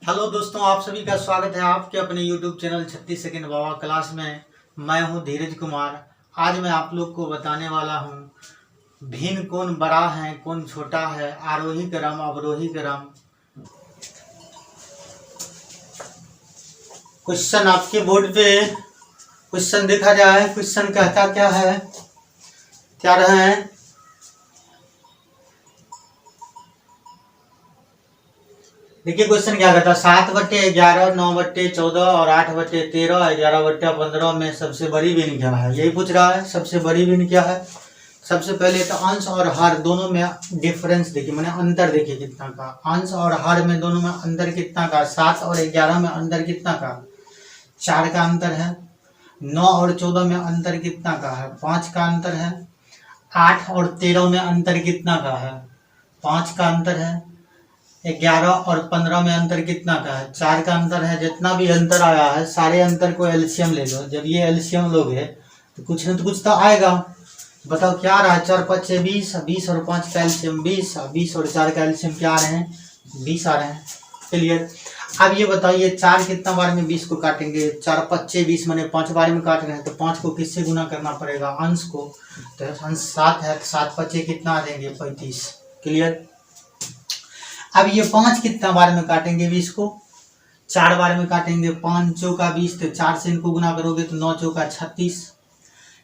Hello दोस्तों, आप सभी का स्वागत है आपके अपने YouTube चैनल 36 सेकंड बाबा क्लास में। मैं हूं धीरज कुमार। आज मैं आप लोग को बताने वाला हूं भिन्न कौन बड़ा है कौन छोटा है, आरोही क्रम अवरोही क्रम। क्वेश्चन आपके बोर्ड पे क्वेश्चन देखा जाए। क्वेश्चन कहता क्या है, क्या रहे हैं। देखिए क्वेश्चन क्या कहता है, 7/11, 9/14 और 8/13, 11/15 में सबसे बड़ी भिन्न क्या है, यही पूछ रहा है। सबसे बड़ी भिन्न क्या है। सबसे पहले तो अंश और हर दोनों में डिफरेंस देखिए, मैंने अंतर देखिए कितना का। अंश और हर में दोनों में अंतर कितना का, 7 और 11 में अंतर कितना का, 4 का अंतर है। 9 और 14 में अंतर कितना का है, 5 का अंतर है। 8 और 13 में अंतर कितना का है, 5 का अंतर है। 11 और 15 में अंतर कितना का है, 4 का अंतर है। जितना भी अंतर आया है सारे अंतर को एलसीएम ले लो। जब ये एलसीएम लोगे तो कुछ न कुछ तो आएगा। बताओ क्या रहा है, 4 5 6 20, 20 और 5 का एलसीएम 20, 20 और 4 का एलसीएम क्या आ रहे हैं, 20 आ रहे हैं। क्लियर। अब ये बताइए 4 कितना बार में 20 को काटेंगे, 4 5 6 20 मैंने 5 बार में काट रहे हैं, तो 5 को किससे गुना करना पड़ेगा, अंश को। तो अंश 7 है, तो 7 5 कितना आ जाएंगे, 35। क्लियर। अब ये 5 कितना बार में काटेंगे 20 को, 4 बार में काटेंगे। 5 चौका 20, तो 4 से इनको गुना करोगे तो 9 चौका 36।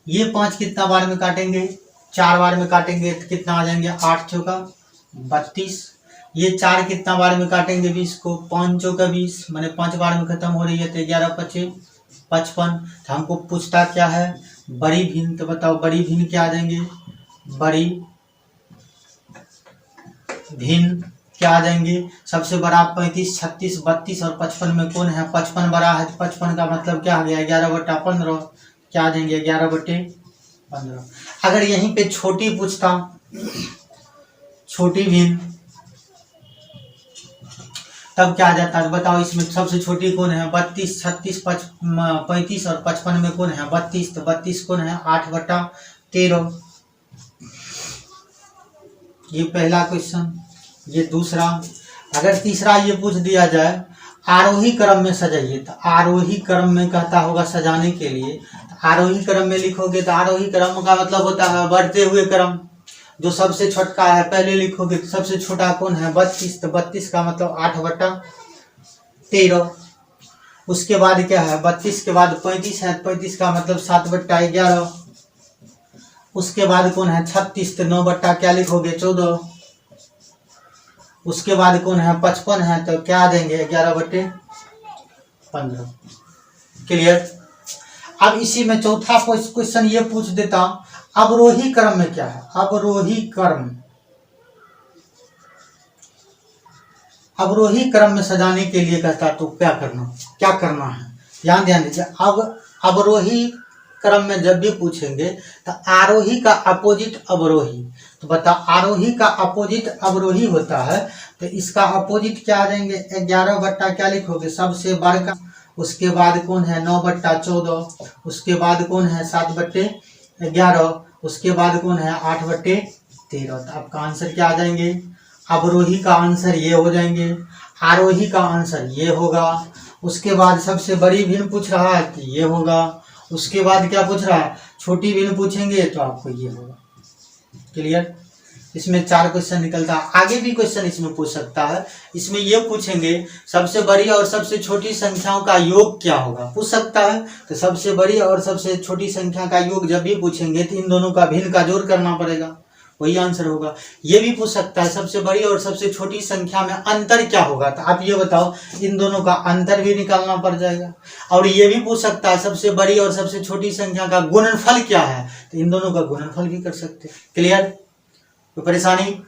ये 5 कितना बार में काटेंगे, 4 बार में काटेंगे तो कितना आ जाएंगे, 8 चौका 32। ये 4 कितना बार में काटेंगे 20 को, 5 चौका 20, मैंने 5 बार में खत्म हो रही है, तो 11 25 55। तो हमको पूछता क्या है, बड़ी भिन्न। तो बताओ बड़ी भिन्न क्या आ जाएंगे, बड़ी भिन्न क्या आ जाएंगे। सबसे बड़ा 35, 36, 32 और 55 में कौन है, 55 बड़ा है। 55 का मतलब क्या आ गया, 11/15 क्या आ जाएंगे, 11/15। अगर यहीं पे छोटी पूछता, छोटी भिन्न, तब क्या आ जाता है बताओ। इसमें सबसे छोटी कौन है, 32, 36, 35 और 55 में कौन है, 32। तो 32 कौन है, 8/13। ये पहला क्वेश्चन। ये दूसरा। अगर तीसरा ये पूछ दिया जाए आरोही क्रम में सजाइए, तो आरोही क्रम में कहता होगा सजाने के लिए, तो आरोही क्रम में लिखोगे तो आरोही क्रम का मतलब होता है बढ़ते हुए क्रम। जो सबसे छोटा है पहले लिखोगे, तो सबसे छोटा कौन है, 32। तो 32 का मतलब 8/13। उसके बाद क्या है, 32 के बाद 35 है, 35 का मतलब 7/11। उसके बाद कौन है 36, तो 9 बट्टा क्या लिखोगे, 14। उसके बाद कौन है 55 है, तो क्या आ जाएंगे, 11/15। क्लियर। अब इसी में चौथा क्वेश्चन ये पूछ देता, अवरोही क्रम में क्या है, अवरोही क्रम। अवरोही क्रम में सजाने के लिए कहता तो क्या करना है, ध्यान दीजिए। अब अवरोही क्रम में जब भी पूछेंगे तो आरोही का अपोजिट अवरोही। तो बता, आरोही का अपोजिट अवरोही होता है, तो इसका अपोजिट क्या आ जाएंगे, 11 बट्टा क्या लिखोगे, सबसे बड़ा। उसके बाद कौन है 9/14। उसके बाद कौन है 7/11। उसके बाद कौन है 8/13। तो आपका आंसर क्या आ जाएंगे, अवरोही का आंसर ये हो जाएंगे, आरोही का आंसर ये होगा। उसके बाद सबसे बड़ी भिन्न पूछ रहा है कि ये होगा। उसके बाद क्या पूछ रहा है, छोटी भिन्न पूछेंगे तो आपको ये होगा। क्लियर। इसमें 4 क्वेश्चन निकलता है। आगे भी क्वेश्चन इसमें पूछ सकता है। इसमें ये पूछेंगे सबसे बड़ी और सबसे छोटी संख्याओं का योग क्या होगा, पूछ सकता है। तो सबसे बड़ी और सबसे छोटी संख्या का योग जब भी पूछेंगे तो इन दोनों का भिन्न का जोड़ करना पड़ेगा, वही आंसर होगा। ये भी पूछ सकता है सबसे बड़ी और सबसे छोटी संख्या में अंतर क्या होगा, तो आप ये बताओ, इन दोनों का अंतर भी निकालना पड़ जाएगा। और ये भी पूछ सकता है सबसे बड़ी और सबसे छोटी संख्या का गुणनफल क्या है, तो इन दोनों का गुणनफल भी कर सकते हैं। क्लियर। कोई परेशानी।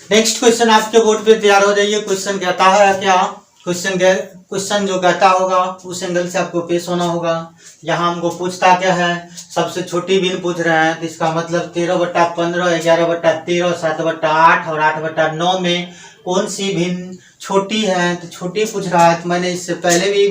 नेक्स्ट क्वेश्चन आपके बोर्ड पे तैयार हो जाइए। क्वेश्चन कहता है क्या, क्वेश्चन जो कहता होगा उस एंगल से आपको पेश होना होगा। यहाँ हमको पूछता क्या है, सबसे छोटी भिन्न पूछ रहे हैं, तो इसका मतलब 13/15, 11/13, 7/8 और 8/9 में कौन सी भिन्न छोटी है। तो छोटी पूछ रहा है, तो मैंने इससे पहले भी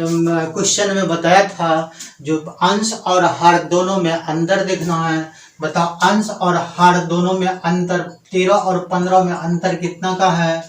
क्वेश्चन में बताया था, जो अंश और हर दोनों में अंतर देखना है। बताओ अंश और हर दोनों में अंतर 13 और 15 में अंतर कितना का है?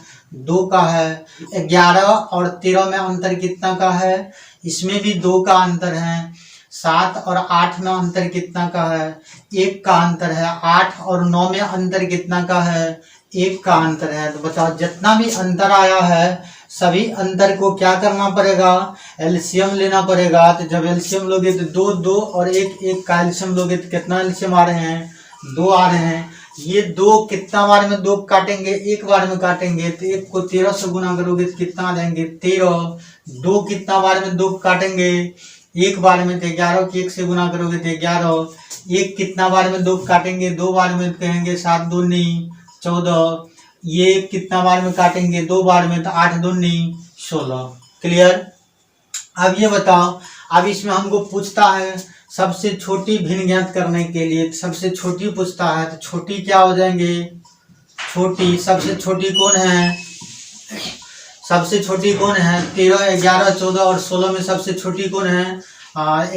2 का है। 11 और 13 में अंतर कितना का है? इसमें भी 2 का अंतर है। 7 और 8 में अंतर कितना का है? 1 का अंतर है। 8 और 9 में अंतर कितना का है? 1 का अंतर है। तो बताओ जितना भी अंतर आया है सभी अंतर को क्या करना पड़ेगा? एलसीएम लेना पड़ेगा। तो जब एलसीएम लोगे तो 2 2 और 1 1 का एलसीएम लोगे तो कितना एलसीएम आ रहे हैं? 2 आ रहे हैं। ये 2 कितना बार में 2 काटेंगे? 1 बार में काटेंगे। तो 1 को 13 से गुना करोगे तो कितना आ जाएंगे? 13। 2 कितना बार में 2 काटेंगे? 1 बार में। तो 11 को 1 से गुना करोगे तो 11। 1 कितना बार में 2 काटेंगे? 2 बार में। कहेंगे 7 दूनी 14। ये कितना बार में काटेंगे? 2 बार में। तो 8 दूनी 16। क्लियर? अब ये बताओ, अब इसमें हमको पूछता है सबसे छोटी भिन्न ज्ञात करने के लिए। सबसे छोटी पूछता है, तो छोटी क्या हो जाएंगे? छोटी, सबसे छोटी कौन है? सबसे छोटी कौन है? 13 11 14 और 16 में सबसे छोटी कौन है?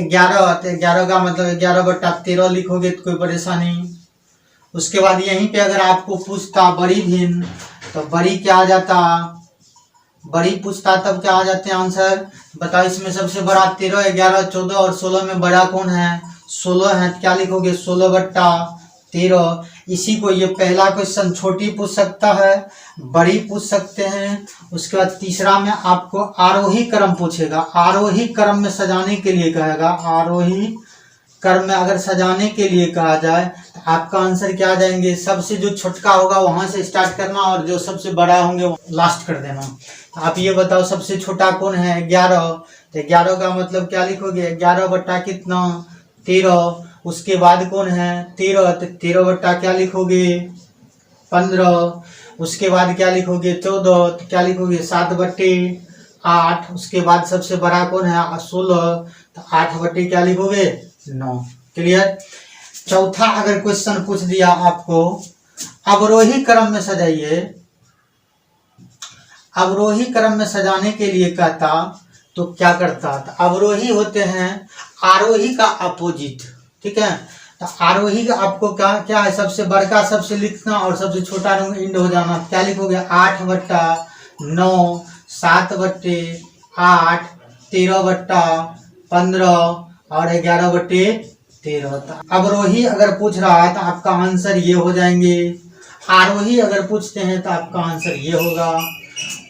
11। 11 का मतलब 11/13 लिखोगे तो कोई परेशानी। उसके बाद यहीं पे अगर आपको पूछता बड़ी भिन्न, तो बड़ी क्या आ जाता? बड़ी पूछता तब क्या आ जाते हैं आंसर? बताओ इसमें सबसे बड़ा 13 11 14 और 16 में बड़ा कौन है? 16 है। क्या लिखोगे? 16/13। इसी को ये पहला क्वेश्चन छोटी पूछ सकता है, बड़ी पूछ सकते हैं। उसके बाद तीसरा में आपको आरोही क्रम पूछेगा। आरोही क्रम में सजाने के लिए कहेगा। आरोही क्रम में अगर सजाने के लिए कहा जाए तो आपका आंसर क्या आ जाएंगे? सबसे जो छोटका होगा वहां से स्टार्ट करना और जो सबसे बड़ा होंगे वो लास्ट कर देना। तो आप ये बताओ सबसे छोटा कौन है? 11। तो 11 का मतलब क्या लिखोगे? 11 बट्टा कितना? 13। उसके बाद कौन है? 13। तो 13 बट्टा क्या लिखोगे? 15। उसके बाद क्या लिखोगे? 14। तो क्या लिखोगे? 7/8। उसके बाद सबसे बड़ा कौन है? 16। तो 8/ क्या लिखोगे? 9। क्लियर? चौथा अगर क्वेश्चन पूछ दिया आपको अवरोही क्रम में सजाइए, अवरोही क्रम में सजाने के लिए कहता तो क्या करता? तो अवरोही होते हैं आरोही का अपोजिट। ठीक है? तो आरोही का आपको क्या क्या है? सबसे बड़का सबसे लिखना और सबसे छोटा इंड हो जाना। क्या लिखोगे? 8/9, 7/8, 13/15 और 11/13। तो अवरोही अगर पूछ रहा है तो आपका आंसर ये हो जाएंगे। आरोही अगर पूछते हैं तो आपका आंसर ये होगा।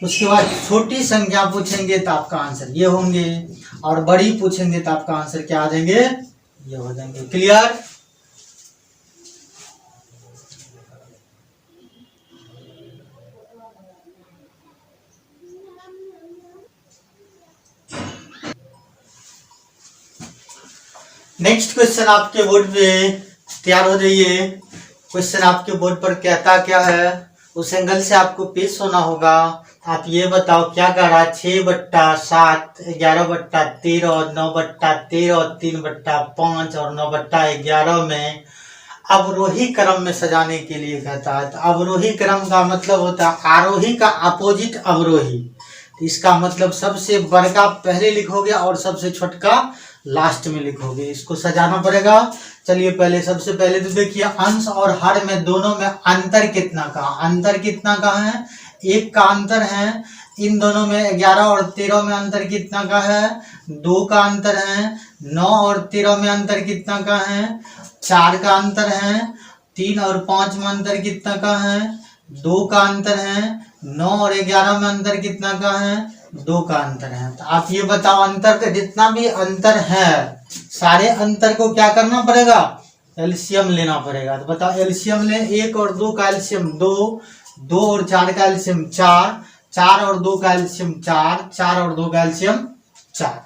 उसके बाद छोटी संख्या पूछेंगे तो आपका आंसर ये होंगे, और बड़ी पूछेंगे तो आपका आंसर क्या आ जाएंगे? ये हो जाएंगे। क्लियर? नेक्स्ट क्वेश्चन आपके बोर्ड पे तैयार हो जाइए। क्वेश्चन आपके बोर्ड पर कहता क्या है उस एंगल से आपको पेश होना होगा। आप ये बताओ क्या कह रहा है? 6/7, 11/13, 9/13, 3/5 और 9/11 में अवरोही क्रम में सजाने के लिए कहता है। तो अवरोही क्रम का मतलब होता है आरोही का अपोजिट अवरोही। तो इसका मतलब सबसे बड़का पहले लिखोगे और सबसे छोटका लास्ट में लिखोगे। इसको सजाना पड़ेगा। चलिए पहले सबसे पहले तो देखिए अंश और हर में दोनों में अंतर कितना का? अंतर कितना का है? 1 का अंतर है। इन दोनों में 11 और 13 में अंतर कितना का है? 2 का अंतर है। 9 और 13 में अंतर कितना का है? 4 का अंतर है। 3 और 5 में अंतर कितना का है? 2 का अंतर है। 9 और 11 में अंतर कितना का है? 2 का अंतर है। तो आप ये बताओ अंतर का जितना भी अंतर है सारे अंतर को क्या करना पड़ेगा? एलसीएम लेना पड़ेगा। तो बताओ एलसीएम ले। 1 और 2 का एलसीएम 2, 2 और 4 का एलसीएम 4, 4 और 2 का एलसीएम 4, 4 और 2 का एलसीएम 4।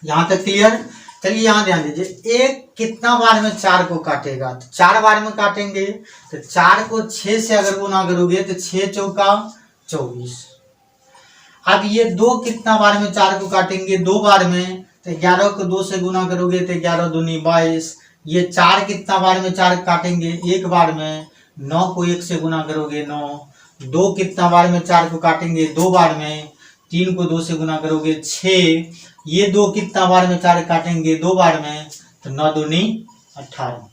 यहां तक क्लियर? चलिए यहां ध्यान दीजिए। 1 कितना बार में 4 को काटेगा? तो 4 बार में काटेंगे। तो 4 को 6 से अगर गुना करोगे तो 6 चौका 24। अब ये 2 कितना बार में 4 को काटेंगे? 2 बार में। तो 11 को 2 से गुना करोगे तो 11 दूनी 22। ये 4 कितना बार में 4 काटेंगे? 1 बार में। 9 को 1 से गुना करोगे 9। 2 कितना बार में 4 को काटेंगे? 2 बार में। 3 को 2 से गुना करोगे 6, ये 2 कितना बार में 4 काटेंगे 2 बार में, तो 9 दूनी 18।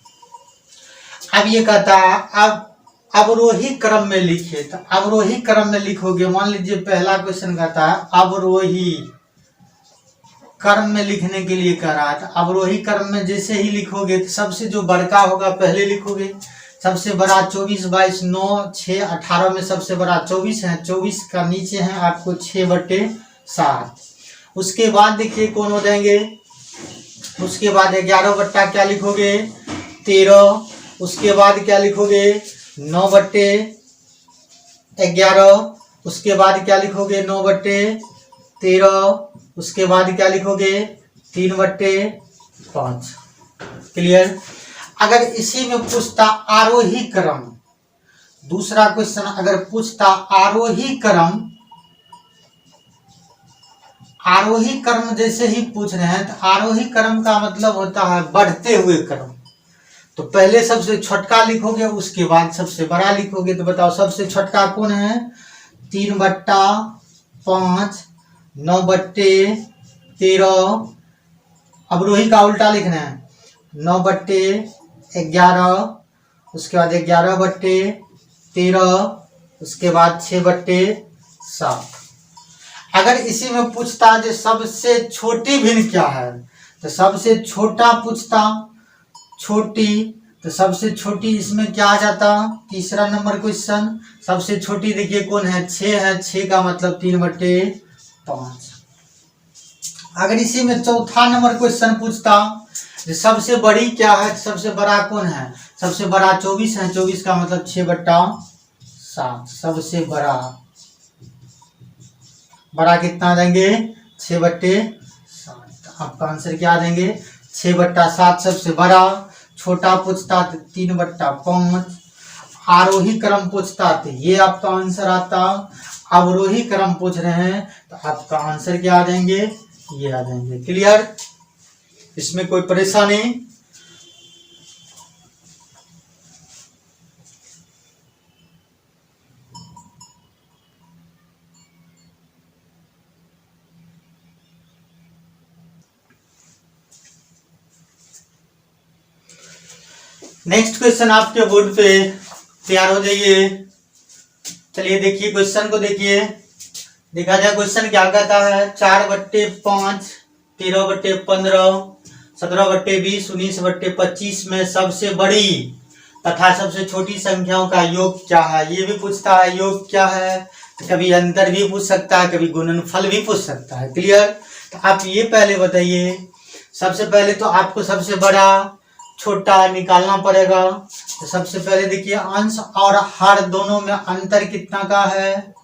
अब ये कहता है अब अवरोही क्रम में लिखिए, तो अवरोही क्रम में लिखोगे, मान लीजिए पहला क्वेश्चन कहता है अवरोही क्रम में लिखने के लिए कह रहा है, तो अवरोही क्रम में जैसे ही लिखोगे तो सबसे जो बड़का होगा पहले लिखोगे, सबसे बड़ा 24, 22, 9, 6, 18 में सबसे बड़ा 24 है, 24 का नीचे है आपको 6/7। उसके बाद देखिए कौन हो जाएंगे, उसके बाद 11 बट्टा क्या लिखोगे 13, उसके बाद क्या लिखोगे 9/11, उसके बाद क्या लिखोगे 9/13, उसके बाद क्या लिखोगे 3/5। क्लियर। अगर इसी में पूछता आरोही क्रम, दूसरा क्वेश्चन अगर पूछता आरोही क्रम, आरोही क्रम जैसे ही पूछ रहे हैं, तो आरोही क्रम का मतलब होता है बढ़ते हुए क्रम। तो पहले सबसे छोटका लिखोगे, उसके बाद सबसे बड़ा लिखोगे। तो बताओ सबसे छोटका कौन है 3/5, 9/13। अवरोही का उल्टा लिखना है 9/11, उसके बाद 11/13, उसके बाद 6/7। अगर इसी में पूछता जो सबसे छोटी भिन्न क्या है, तो सबसे छोटा पूछता छोटी, तो सबसे छोटी इसमें क्या आ जाता, तीसरा नंबर क्वेश्चन। सबसे छोटी देखिए कौन है 6 है, 6 का मतलब 3/5। अगर इसी में चौथा नंबर क्वेश्चन पूछता सबसे बड़ी क्या है, सबसे बड़ा कौन है, सबसे बड़ा 24 है, 24 का मतलब 6/7। सबसे बड़ा कितना देंगे 6/7। आपका आंसर क्या देंगे 6/7 सबसे बड़ा। छोटा पूछता तो 3/5। आरोही क्रम पूछता तो ये आपका आंसर आता। अवरोही क्रम पूछ रहे हैं तो आपका आंसर क्या आ जाएंगे, ये आ जाएंगे। क्लियर, इसमें कोई परेशानी। नेक्स्ट क्वेश्चन आपके बोर्ड पे तैयार हो जाइए। चलिए देखिए क्वेश्चन को देखिए, देखा जाए क्वेश्चन क्या कहता है 4/5, 13/15, 17/20, 19/25 में सबसे बड़ी तथा सबसे छोटी संख्याओं का योग क्या है। ये भी पूछता है योग क्या है, तो कभी अंतर भी पूछ सकता है, कभी गुणनफल भी पूछ सकता है। क्लियर। तो आप ये पहले बताइए, सबसे पहले तो आपको सबसे बड़ा छोटा निकालना पड़ेगा। तो सबसे पहले देखिए अंश और हर दोनों में अंतर कितना का है,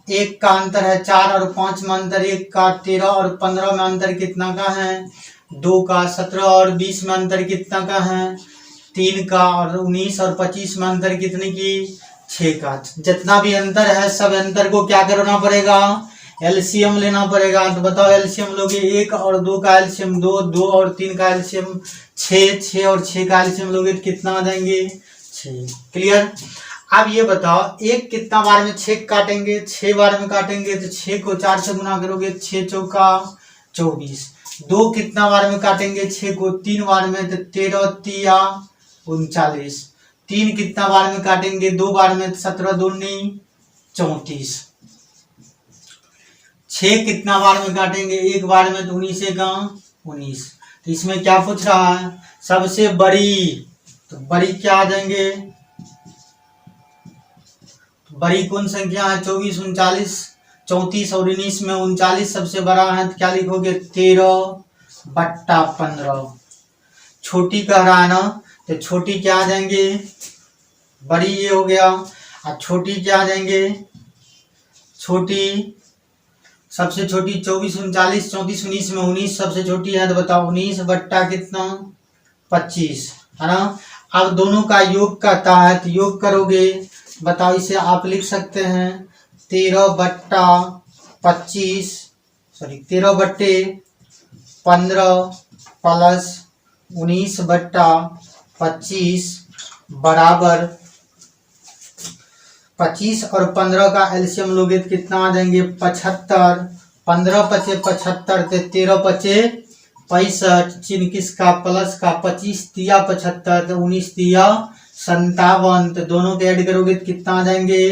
1 का अंतर है, 4 और 5 में अंतर 1 का, 13 और 15 में अंतर कितना का है 2 का, 17 और 20 में अंतर कितना का है 3 का, और 19 और 25 में अंतर कितने की 6 का। जितना भी अंतर है सब अंतर को क्या करना पड़ेगा, एलसीएम लेना पड़ेगा। तो बताओ एलसीएम लोगे, 1 और 2 का एलसीएम 2, 2 और 3 का एलसीएम 6, 6 और 6 का एलसीएम लोगे तो कितना आ जाएंगे 6। क्लियर। अब ये बताओ एक कितना बार में 6 काटेंगे, 6 बार में काटेंगे, तो 6 को 4 से गुना करोगे 6 चौका 24। 2 कितना बार में काटेंगे 6 को 3 बार में, तो 13 तिया 39। 3 कितना बार में काटेंगे 2 बार में, 17 दूनी 34। 6 कितना बार में काटेंगे 1 बार में, तो 19 का 19। तो इसमें क्या पूछ रहा है सबसे बड़ी, तो बड़ी क्या आ जाएंगे, बड़ी कौन संख्या है 24, 39, 34 और 19 में 39 सबसे बड़ा है, तो क्या लिखोगे 13/15। छोटी कह रहा है ना, तो छोटी क्या आ जाएंगे, बड़ी ये हो गया, और छोटी क्या आ जाएंगे, छोटी सबसे छोटी 24, 39, 34, 19 में 19 सबसे छोटी है। तो बताओ 19 बट्टा कितना 25 है ना। अब दोनों का योग कहता है, तो योग करोगे, बताओ इसे आप लिख सकते हैं 13/25, सॉरी 13/15 प्लस 19/25 बराबर 25 और 15 का एलसीएम लोगे तो कितना आ जाएंगे 75 15 पचे 75 ते 13 पचे 65, चिन्ह किसका प्लस का, 25 तिया 75 तो 19 तिया 57, तो दोनों के ऐड करोगे तो कितना आ जाएंगे,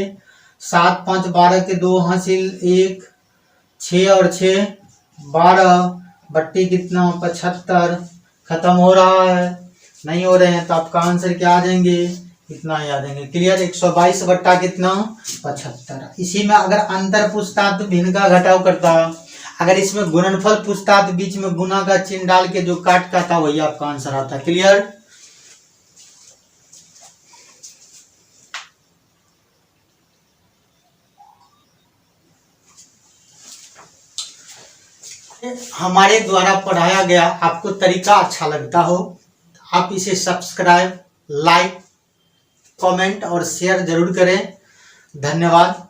7 5 12 के 2 हासिल 1, 6 और 6 12 बट्टी कितना 75, खत्म हो रहा है, नहीं हो रहे हैं तो आपका आंसर क्या आ जाएंगे, इतना ही आ जाएंगे। क्लियर। 122 बट्टा कितना 75। इसी में अगर अंतर पूछता तो भिन्न का घटाव करता, अगर इसमें गुणनफल पूछता तो बीच में गुना का चिन्ह डाल के जो काटता था वही आपका आंसर आता। क्लियर। हमारे द्वारा पढ़ाया गया आपको तरीका अच्छा लगता हो, आप इसे सब्सक्राइब, लाइक, कमेंट और शेयर जरूर करें। धन्यवाद।